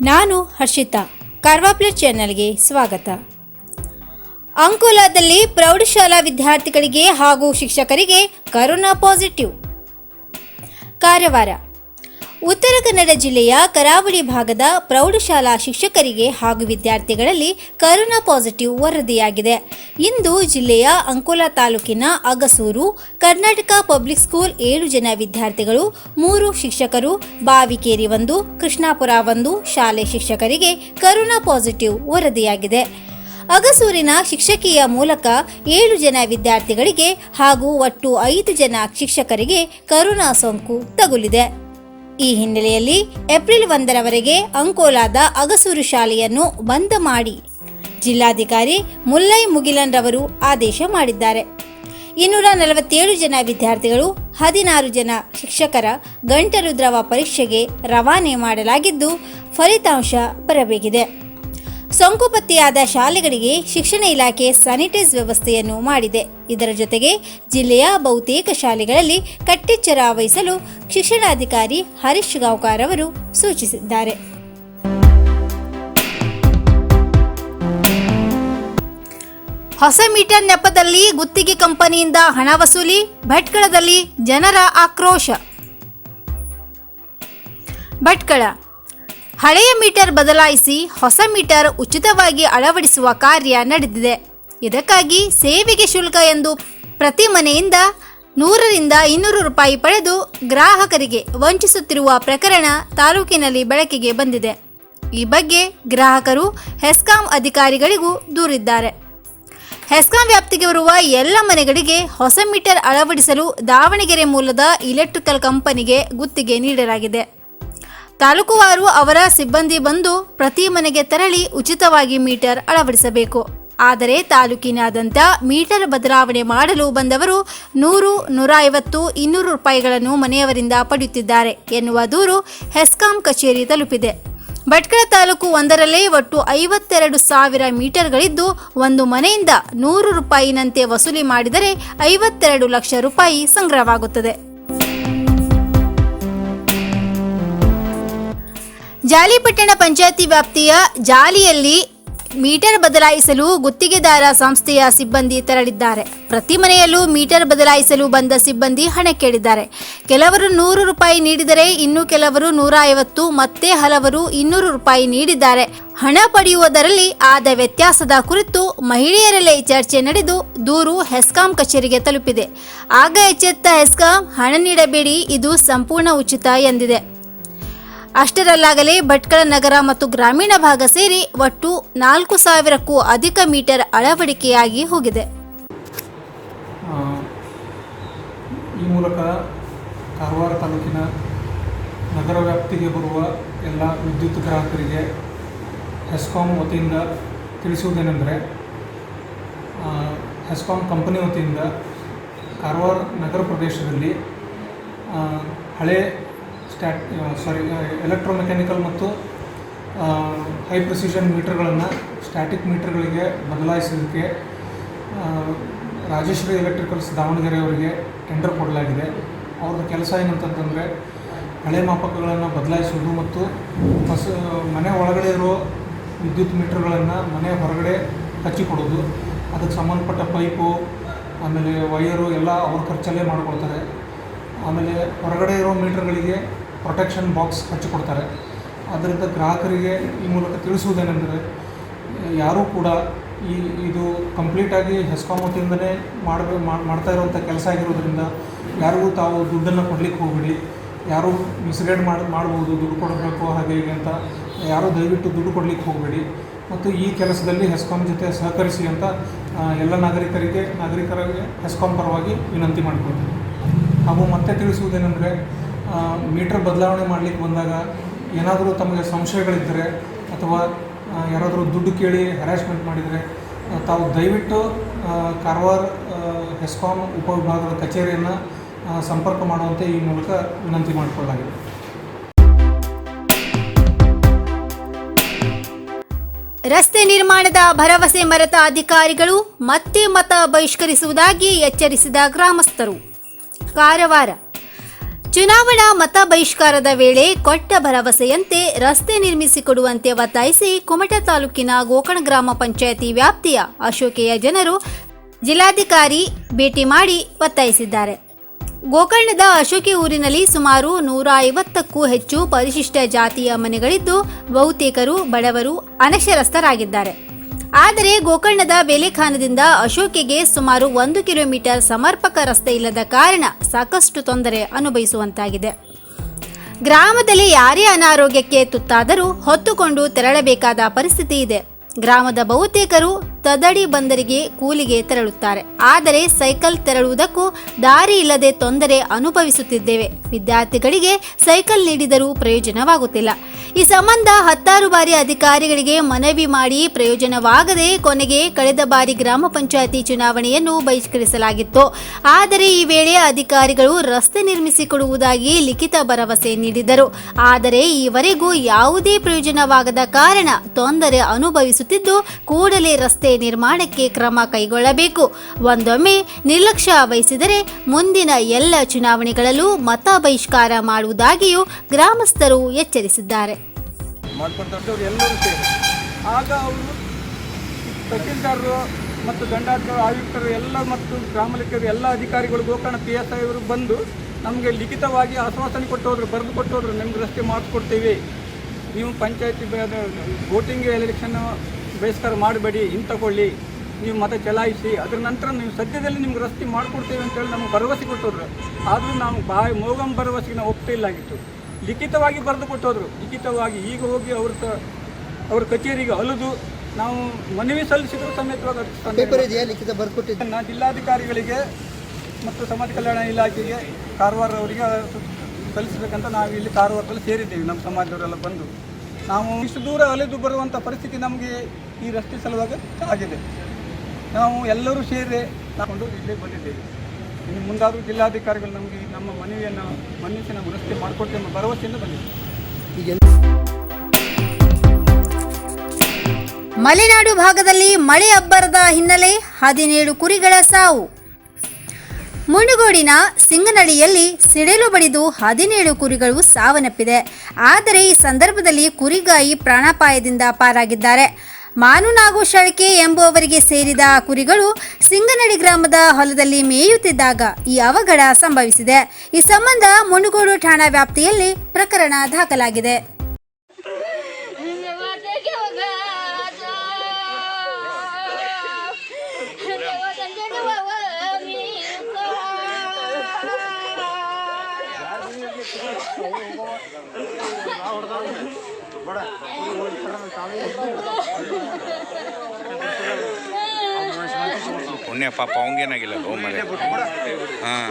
ನಾನು ಹರ್ಷಿತಾ. ಕಾರ್ವಾ ಪ್ಲಸ್ ಚಾನೆಲ್ಗೆ ಸ್ವಾಗತ. ಅಂಕೋಲಾದಲ್ಲಿ ಪ್ರೌಢಶಾಲಾ ವಿದ್ಯಾರ್ಥಿಗಳಿಗೆ ಹಾಗೂ ಶಿಕ್ಷಕರಿಗೆ ಕರೋನಾ ಪಾಸಿಟಿವ್. ಕಾರವಾರ. ಉತ್ತರ ಕನ್ನಡ ಜಿಲ್ಲೆಯ ಕರಾವಳಿ ಭಾಗದ ಪ್ರೌಢಶಾಲಾ ಶಿಕ್ಷಕರಿಗೆ ಹಾಗೂ ವಿದ್ಯಾರ್ಥಿಗಳಲ್ಲಿ ಕರೋನಾ ಪಾಸಿಟಿವ್ ವರದಿಯಾಗಿದೆ. ಇಂದು ಜಿಲ್ಲೆಯ ಅಂಕೋಲಾ ತಾಲೂಕಿನ ಅಗಸೂರು ಕರ್ನಾಟಕ ಪಬ್ಲಿಕ್ ಸ್ಕೂಲ್ 7 ಜನ ವಿದ್ಯಾರ್ಥಿಗಳು, 3 ಶಿಕ್ಷಕರು, ಬಾವಿಕೇರಿ 1, ಕೃಷ್ಣಾಪುರ 1 ಶಾಲೆ ಶಿಕ್ಷಕರಿಗೆ ಕರೋನಾ ಪಾಸಿಟಿವ್ ವರದಿಯಾಗಿದೆ. ಅಗಸೂರಿನ ಶಿಕ್ಷಕಿಯ ಮೂಲಕ 7 ಜನ ವಿದ್ಯಾರ್ಥಿಗಳಿಗೆ ಹಾಗೂ ಒಟ್ಟು 5 ಜನ ಶಿಕ್ಷಕರಿಗೆ ಕರೋನಾ ಸೋಂಕು ತಗುಲಿದೆ. ಈ ಹಿನ್ನೆಲೆಯಲ್ಲಿ ಏಪ್ರಿಲ್ 1ರವರೆಗೆ ಅಂಕೋಲಾದ ಅಗಸೂರು ಶಾಲೆಯನ್ನು ಬಂದ್ ಮಾಡಿ ಜಿಲ್ಲಾಧಿಕಾರಿ ಮುಲ್ಲೈ ಮುಗಿಲನ್ ರವರು ಆದೇಶ ಮಾಡಿದ್ದಾರೆ. 247 ಜನ ವಿದ್ಯಾರ್ಥಿಗಳು, 16 ಜನ ಶಿಕ್ಷಕರ ಗಂಟಲು ದ್ರವ ಪರೀಕ್ಷೆಗೆ ರವಾನೆ ಮಾಡಲಾಗಿದ್ದು ಫಲಿತಾಂಶ ಬರಬೇಕಿದೆ. ಸೋಂಕು ಪತ್ತೆಯಾದ ಶಾಲೆಗಳಿಗೆ ಶಿಕ್ಷಣ ಇಲಾಖೆ ಸ್ಯಾನಿಟೈಸ್ ವ್ಯವಸ್ಥೆಯನ್ನು ಮಾಡಿದೆ. ಇದರ ಜೊತೆಗೆ ಜಿಲ್ಲೆಯ ಬಹುತೇಕ ಶಾಲೆಗಳಲ್ಲಿ ಕಟ್ಟೆಚ್ಚರ ವಹಿಸಲು ಶಿಕ್ಷಣಾಧಿಕಾರಿ ಹರೀಶ್ ಗಾಂವ್ಕರ್ ಅವರು ಸೂಚಿಸಿದ್ದಾರೆ. ಹೊಸ ಮೀಟರ್ ನೆಪದಲ್ಲಿ ಗುತ್ತಿಗೆ ಕಂಪನಿಯಿಂದ ಹಣ ವಸೂಲಿ, ಭಟ್ಕಳದಲ್ಲಿ ಜನರ ಆಕ್ರೋಶ. ಭಟ್ಕಳ. ಹಳೆಯ ಮೀಟರ್ ಬದಲಾಯಿಸಿ ಹೊಸ ಮೀಟರ್ ಉಚಿತವಾಗಿ ಅಳವಡಿಸುವ ಕಾರ್ಯ ನಡೆದಿದೆ. ಇದಕ್ಕಾಗಿ ಸೇವೆಗೆ ಶುಲ್ಕ ಎಂದು ಪ್ರತಿ ಮನೆಯಿಂದ 100 ರಿಂದ 200 ರೂಪಾಯಿ ಪಡೆದು ಗ್ರಾಹಕರಿಗೆ ವಂಚಿಸುತ್ತಿರುವ ಪ್ರಕರಣ ತಾಲೂಕಿನಲ್ಲಿ ಬೆಳಕಿಗೆ ಬಂದಿದೆ. ಈ ಬಗ್ಗೆ ಗ್ರಾಹಕರು ಹೆಸ್ಕಾಂ ಅಧಿಕಾರಿಗಳಿಗೂ ದೂರಿದ್ದಾರೆ. ಹೆಸ್ಕಾಂ ವ್ಯಾಪ್ತಿಗೆ ಬರುವ ಎಲ್ಲ ಮನೆಗಳಿಗೆ ಹೊಸ ಮೀಟರ್ ಅಳವಡಿಸಲು ದಾವಣಗೆರೆ ಮೂಲದ ಇಲೆಕ್ಟ್ರಿಕಲ್ ಕಂಪನಿಗೆ ಗುತ್ತಿಗೆ ನೀಡಲಾಗಿದೆ. ತಾಲೂಕುವಾರು ಅವರ ಸಿಬ್ಬಂದಿ ಬಂದು ಪ್ರತಿ ಮನೆಗೆ ತೆರಳಿ ಉಚಿತವಾಗಿ ಮೀಟರ್ ಅಳವಡಿಸಬೇಕು. ಆದರೆ ತಾಲೂಕಿನಾದ್ಯಂತ ಮೀಟರ್ ಬದಲಾವಣೆ ಮಾಡಲು ಬಂದವರು 100, 150, 200 ರೂಪಾಯಿಗಳನ್ನು ಮನೆಯವರಿಂದ ಪಡೆಯುತ್ತಿದ್ದಾರೆ ಎನ್ನುವ ದೂರು ಹೆಸ್ಕಾಂ ಕಚೇರಿ ತಲುಪಿದೆ. ಭಟ್ಕಳ ತಾಲೂಕು ಒಂದರಲ್ಲೇ ಒಟ್ಟು 52,000 ಮೀಟರ್ಗಳಿದ್ದು, ಒಂದು ಮನೆಯಿಂದ 100 ರೂಪಾಯಿನಂತೆ ವಸೂಲಿ ಮಾಡಿದರೆ 52 ಲಕ್ಷ ರೂಪಾಯಿ ಸಂಗ್ರಹವಾಗುತ್ತದೆ. ಜಾಲಿಪಟ್ಟಣ ಪಂಚಾಯತಿ ವ್ಯಾಪ್ತಿಯ ಜಾಲಿಯಲ್ಲಿ ಮೀಟರ್ ಬದಲಾಯಿಸಲು ಗುತ್ತಿಗೆದಾರ ಸಂಸ್ಥೆಯ ಸಿಬ್ಬಂದಿ ತೆರಳಿದ್ದಾರೆ. ಪ್ರತಿ ಮನೆಯಲ್ಲೂ ಮೀಟರ್ ಬದಲಾಯಿಸಲು ಬಂದ ಸಿಬ್ಬಂದಿ ಹಣ ಕೇಳಿದ್ದಾರೆ. ಕೆಲವರು 100 ರೂಪಾಯಿ ನೀಡಿದರೆ ಇನ್ನು ಕೆಲವರು 150, ಮತ್ತೆ ಹಲವರು 200 ರೂಪಾಯಿ ನೀಡಿದ್ದಾರೆ. ಹಣ ಪಡೆಯುವುದರಲ್ಲಿ ಆದ ವ್ಯತ್ಯಾಸದ ಕುರಿತು ಮಹಿಳೆಯರಲ್ಲೇ ಚರ್ಚೆ ನಡೆದು ದೂರು ಹೆಸ್ಕಾಂ ಕಚೇರಿಗೆ ತಲುಪಿದೆ. ಆಗ ಎಚ್ಚೆತ್ತ ಹೆಸ್ಕಾಂ ಹಣ ನೀಡಬೇಡಿ, ಇದು ಸಂಪೂರ್ಣ ಉಚಿತ ಎಂದಿದೆ. ಅಷ್ಟರಲ್ಲಾಗಲೇ ಭಟ್ಕಳ ನಗರ ಮತ್ತು ಗ್ರಾಮೀಣ ಭಾಗ ಸೇರಿ ಒಟ್ಟು 4,000ಕ್ಕೂ ಅಧಿಕ ಮೀಟರ್ ಅಳವಡಿಕೆಯಾಗಿ ಹೋಗಿದೆ. ಈ ಮೂಲಕ ಕಾರವಾರ ತಾಲೂಕಿನ ನಗರ ವ್ಯಾಪ್ತಿಗೆ ಬರುವ ಎಲ್ಲ ವಿದ್ಯುತ್ ಗ್ರಾಹಕರಿಗೆ ಹೆಸ್ಕಾಂ ವತಿಯಿಂದ ತಿಳಿಸುವುದೇನೆಂದರೆ, ಹೆಸ್ಕಾಂ ಕಂಪನಿ ವತಿಯಿಂದ ಕಾರವಾರ ನಗರ ಪ್ರದೇಶದಲ್ಲಿ ಹಳೆ ಎಲೆಕ್ಟ್ರೋಮೆಕ್ಯಾನಿಕಲ್ ಮತ್ತು ಹೈ ಪ್ರೆಸಿಷನ್ ಮೀಟರ್ಗಳನ್ನು ಸ್ಟ್ಯಾಟಿಕ್ ಮೀಟರ್ಗಳಿಗೆ ಬದಲಾಯಿಸೋದಕ್ಕೆ ರಾಜೇಶ್ವರಿ ಎಲೆಕ್ಟ್ರಿಕಲ್ಸ್ ದಾವಣಗೆರೆ ಅವರಿಗೆ ಟೆಂಡರ್ ಕೊಡಲಾಗಿದೆ. ಅವ್ರದ್ದು ಕೆಲಸ ಏನಂತಂದರೆ ಹಳೆ ಮಾಪಕಗಳನ್ನು ಬದಲಾಯಿಸೋದು ಮತ್ತು ಮನೆ ಒಳಗಡೆ ಇರೋ ವಿದ್ಯುತ್ ಮೀಟರ್ಗಳನ್ನು ಮನೆ ಹೊರಗಡೆ ಹಚ್ಚಿಕೊಡೋದು. ಅದಕ್ಕೆ ಸಂಬಂಧಪಟ್ಟ ಪೈಪು ಆಮೇಲೆ ವೈರು ಎಲ್ಲ ಅವ್ರ ಖರ್ಚಲ್ಲೇ ಮಾಡಿಕೊಡ್ತಾರೆ. ಆಮೇಲೆ ಹೊರಗಡೆ ಇರೋ ಮೀಟರ್ಗಳಿಗೆ ಪ್ರೊಟೆಕ್ಷನ್ ಬಾಕ್ಸ್ ಹಚ್ಚಿಕೊಡ್ತಾರೆ. ಆದ್ದರಿಂದ ಗ್ರಾಹಕರಿಗೆ ಈ ಮೂಲಕ ತಿಳಿಸುವುದೇನೆಂದರೆ, ಯಾರೂ ಕೂಡ ಇದು ಕಂಪ್ಲೀಟಾಗಿ ಹೆಸ್ಕಾಂ ವತಿಯಿಂದಲೇ ಮಾಡ್ತಾ ಇರುವಂಥ ಕೆಲಸ ಆಗಿರೋದ್ರಿಂದ ಯಾರಿಗೂ ತಾವು ದುಡ್ಡನ್ನು ಕೊಡಲಿಕ್ಕೆ ಹೋಗಬೇಡಿ. ಯಾರೂ ಮಿಸ್ಗೈಡ್ ಮಾಡ್ಬೋದು, ದುಡ್ಡು ಕೊಡಬೇಕು ಹಾಗೆ ಹೀಗೆ ಅಂತ ಯಾರೂ ದಯವಿಟ್ಟು ದುಡ್ಡು ಕೊಡಲಿಕ್ಕೆ ಹೋಗಬೇಡಿ. ಮತ್ತು ಈ ಕೆಲಸದಲ್ಲಿ ಹೆಸ್ಕಾಂ ಜೊತೆ ಸಹಕರಿಸಿ ಅಂತ ಎಲ್ಲ ನಾಗರಿಕರಿಗೆ ಹೆಸ್ಕಾಂ ಪರವಾಗಿ ವಿನಂತಿ ಮಾಡ್ಕೊಳ್ತೀನಿ. ಹಾಗೂ ಮತ್ತೆ ತಿಳಿಸುವುದೇನೆಂದರೆ, ಮೀಟರ್ ಬದಲಾವಣೆ ಮಾಡಲಿಕ್ಕೆ ಬಂದಾಗ ಏನಾದರೂ ತಮಗೆ ಸಂಶಯಗಳಿದ್ದರೆ ಅಥವಾ ಯಾರಾದರೂ ದುಡ್ಡು ಕೇಳಿ ಹ್ಯಾರಾಸ್ಮೆಂಟ್ ಮಾಡಿದರೆ ತಾವು ದಯವಿಟ್ಟು ಕಾರವಾರ ಹೆಸ್ಕಾಂ ಉಪವಿಭಾಗದ ಕಚೇರಿಯನ್ನು ಸಂಪರ್ಕ ಮಾಡುವಂತೆ ಈ ಮೂಲಕ ವಿನಂತಿ ಮಾಡಿಕೊಳ್ಳಲಾಗಿದೆ. ರಸ್ತೆ ನಿರ್ಮಾಣದ ಭರವಸೆ ಮರೆತ ಅಧಿಕಾರಿಗಳು ಮತ್ತೆ ಮತ ಬಹಿಷ್ಕರಿಸುವುದಾಗಿ ಎಚ್ಚರಿಸಿದ ಗ್ರಾಮಸ್ಥರು. ಕಾರವಾರ. ಚುನಾವಣಾ ಮತ ಬಹಿಷ್ಕಾರದ ವೇಳೆ ಕೊಟ್ಟ ಭರವಸೆಯಂತೆ ರಸ್ತೆ ನಿರ್ಮಿಸಿಕೊಡುವಂತೆ ಒತ್ತಾಯಿಸಿ ಕುಮಟಾ ತಾಲೂಕಿನ ಗೋಕರ್ಣ ಗ್ರಾಮ ಪಂಚಾಯಿತಿ ವ್ಯಾಪ್ತಿಯ ಅಶೋಕೆಯ ಜನರು ಜಿಲ್ಲಾಧಿಕಾರಿ ಭೇಟಿ ಮಾಡಿ ಒತ್ತಾಯಿಸಿದ್ದಾರೆ. ಗೋಕರ್ಣದ ಅಶೋಕೆ ಊರಿನಲ್ಲಿ ಸುಮಾರು 150ಕ್ಕೂ ಹೆಚ್ಚು ಪರಿಶಿಷ್ಟ ಜಾತಿಯ ಮನೆಗಳಿದ್ದು ಬಹುತೇಕರು ಬಡವರು ಅನಕ್ಷರಸ್ಥರಾಗಿದ್ದಾರೆ. ಆದರೆ ಗೋಕರ್ಣದ ಬೇಲೆಖಾನದಿಂದ ಅಶೋಕೆಗೆ ಸುಮಾರು 1 ಕಿಲೋಮೀಟರ್ ಸಮರ್ಪಕ ರಸ್ತೆ ಇಲ್ಲದ ಕಾರಣ ಸಾಕಷ್ಟು ತೊಂದರೆ ಅನುಭವಿಸುವಂತಾಗಿದೆ. ಗ್ರಾಮದಲ್ಲಿ ಯಾರೇ ಅನಾರೋಗ್ಯಕ್ಕೆ ತುತ್ತಾದರೂ ಹೊತ್ತುಕೊಂಡು ತೆರಳಬೇಕಾದ ಪರಿಸ್ಥಿತಿ ಇದೆ. ಗ್ರಾಮದ ಬಹುತೇಕರು ತದಡಿ ಬಂದರಿಗೆ ಕೂಲಿಗೆ ತೆರಳುತ್ತಾರೆ. ಆದರೆ ಸೈಕಲ್ ತೆರಳುವುದಕ್ಕೂ ದಾರಿ ಇಲ್ಲದೆ ತೊಂದರೆ ಅನುಭವಿಸುತ್ತಿದ್ದೇವೆ. ವಿದ್ಯಾರ್ಥಿಗಳಿಗೆ ಸೈಕಲ್ ನೀಡಿದರೂ ಪ್ರಯೋಜನವಾಗುತ್ತಿಲ್ಲ. ಈ ಸಂಬಂಧ 10 ಬಾರಿ ಅಧಿಕಾರಿಗಳಿಗೆ ಮನವಿ ಮಾಡಿ ಪ್ರಯೋಜನವಾಗದೆ ಕೊನೆಗೆ ಕಳೆದ ಬಾರಿ ಗ್ರಾಮ ಪಂಚಾಯಿತಿ ಚುನಾವಣೆಯನ್ನು ಬಹಿಷ್ಕರಿಸಲಾಗಿತ್ತು. ಆದರೆ ಈ ವೇಳೆ ಅಧಿಕಾರಿಗಳು ರಸ್ತೆ ನಿರ್ಮಿಸಿಕೊಡುವುದಾಗಿ ಲಿಖಿತ ಭರವಸೆ ನೀಡಿದರು. ಆದರೆ ಈವರೆಗೂ ಯಾವುದೇ ಪ್ರಯೋಜನವಾಗದ ಕಾರಣ ತೊಂದರೆ ಅನುಭವಿಸುತ್ತಿದ್ದು ಕೂಡಲೇ ರಸ್ತೆ ನಿರ್ಮಾಣಕ್ಕೆ ಕ್ರಮ ಕೈಗೊಳ್ಳಬೇಕು. ಒಂದೊಮ್ಮೆ ನಿರ್ಲಕ್ಷ್ಯ ವಹಿಸಿದರೆ ಮುಂದಿನ ಎಲ್ಲ ಚುನಾವಣೆಗಳಲ್ಲೂ ಮತ ಬಹಿಷ್ಕಾರ ಮಾಡುವುದಾಗಿಯೂ ಗ್ರಾಮಸ್ಥರು ಎಚ್ಚರಿಸಿದ್ದಾರೆ. ಎಲ್ಲರೂ ಸೇರಿ ಆಗ ಅವರು ತಹಸೀಲ್ದಾರರು ಮತ್ತು ದಂಡಾಧಿಕಾರಿ ಆಯುಕ್ತರು ಎಲ್ಲ ಮತ್ತು ಗ್ರಾಮ ಲೆಕ್ಕರು ಎಲ್ಲ ಅಧಿಕಾರಿಗಳು ಗೋಕರ್ಣ PSI ಅವರು ಬಂದು ನಮಗೆ ಲಿಖಿತವಾಗಿ ಆಶ್ವಾಸನೆ ಕೊಟ್ಟು ಹೋದ್ರು, ಬರೆದು ಕೊಟ್ಟು ಹೋದ್ರು, ನಿಮ್ಗೆ ರಸ್ತೆ ಮಾಡಿಸ್ಕೊಡ್ತೀವಿ, ನೀವು ಪಂಚಾಯತಿ ವೋಟಿಂಗ್ ಎಲೆಕ್ಷನ್ ಬಹಿಷ್ಕಾರ ಮಾಡಬೇಡಿ, ತಗೊಳ್ಳಿ, ನೀವು ಮತ ಚಲಾಯಿಸಿ, ಅದರ ನಂತರ ನೀವು ಸದ್ಯದಲ್ಲಿ ನಿಮ್ಗೆ ರಸ್ತೆ ಮಾಡಿಕೊಡ್ತೇವೆ ಅಂತೇಳಿ ನಮಗೆ ಭರವಸೆ ಕೊಟ್ಟೋದ್ರು. ಆದರೂ ನಾವು ಮೋಗಂ ಭರವಸೆಗೆ ನಾವು ಒಪ್ಪಿಲ್ಲಾಗಿತ್ತು. ಲಿಖಿತವಾಗಿ ಬರೆದು ಕೊಟ್ಟೋದ್ರು. ಲಿಖಿತವಾಗಿ ಈಗ ಹೋಗಿ ಅವ್ರ ಕಚೇರಿಗೆ ಅಲಿದು ನಾವು ಮನವಿ ಸಲ್ಲಿಸಿದ್ರು ಸಮೇತವಾಗಿ ಲಿಖಿತ ಬರೆದು ಕೊಟ್ಟಿದ್ದೆ. ಜಿಲ್ಲಾಧಿಕಾರಿಗಳಿಗೆ ಮತ್ತು ಸಮಾಜ ಕಲ್ಯಾಣ ಇಲಾಖೆಗೆ ಕಾರವಾರ ಅವರಿಗೆ ಸಲ್ಲಿಸಬೇಕಂತ ನಾವು ಇಲ್ಲಿ ಕಾರವಾರದಲ್ಲಿ ಸೇರಿದ್ದೇವೆ. ನಮ್ಮ ಸಮಾಜದವರೆಲ್ಲ ಬಂದು ನಾವು ಇಷ್ಟು ದೂರ ಅಲೆದು ಬರುವಂಥ ಪರಿಸ್ಥಿತಿ ನಮಗೆ ಈ ರಸ್ತೆ ಸಲುವಾಗಿ ಆಗಿದೆ. ನಾವು ಎಲ್ಲರೂ ಸೇರಿ ನಾಕೊಂಡು ಇಲ್ಲೇ ಬಂದಿದ್ದೇವೆ. ಇನ್ನು ಮುಂದಾದರೂ ಜಿಲ್ಲಾಧಿಕಾರಿಗಳು ನಮಗೆ ನಮ್ಮ ಮನವಿಯನ್ನು ಮನ್ನಿಸಿ ನಮಗೆ ರಸ್ತೆ ಮಾಡಿಕೊಡ್ತೇವೆ ಎಂಬ ಭರವಸೆಯಿಂದ ಬಂದಿದ್ದೇವೆ. ಮಲೆನಾಡು ಭಾಗದಲ್ಲಿ ಮಳೆ ಅಬ್ಬರದ ಹಿನ್ನೆಲೆ 17 ಕುರಿಗಳ ಸಾವು. ಮುನುಗೋಡಿನ ಸಿಂಗನಡಿಯಲ್ಲಿ ಸಿಡಿಲು ಬಡಿದು 17 ಕುರಿಗಳು ಸಾವನ್ನಪ್ಪಿದೆ. ಆದರೆ ಈ ಸಂದರ್ಭದಲ್ಲಿ ಕುರಿಗಾಯಿ ಪ್ರಾಣಾಪಾಯದಿಂದ ಪಾರಾಗಿದ್ದಾರೆ. ಮಾನುನಾಗು ಶಳಕೆ ಎಂಬುವವರಿಗೆ ಸೇರಿದ ಕುರಿಗಳು ಸಿಂಗನಡಿ ಗ್ರಾಮದ ಹೊಲದಲ್ಲಿ ಮೇಯುತ್ತಿದ್ದಾಗ ಈ ಅವಘಡ ಸಂಭವಿಸಿದೆ. ಈ ಸಂಬಂಧ ಮುನುಗೋಡು ಠಾಣಾ ವ್ಯಾಪ್ತಿಯಲ್ಲಿ ಪ್ರಕರಣ ದಾಖಲಾಗಿದೆ. ಪುಣ್ಯ ಪಾಪ ಅವಂಗೇನಾಗಿಲ್ಲ ಮರೆ. ಹಾಂ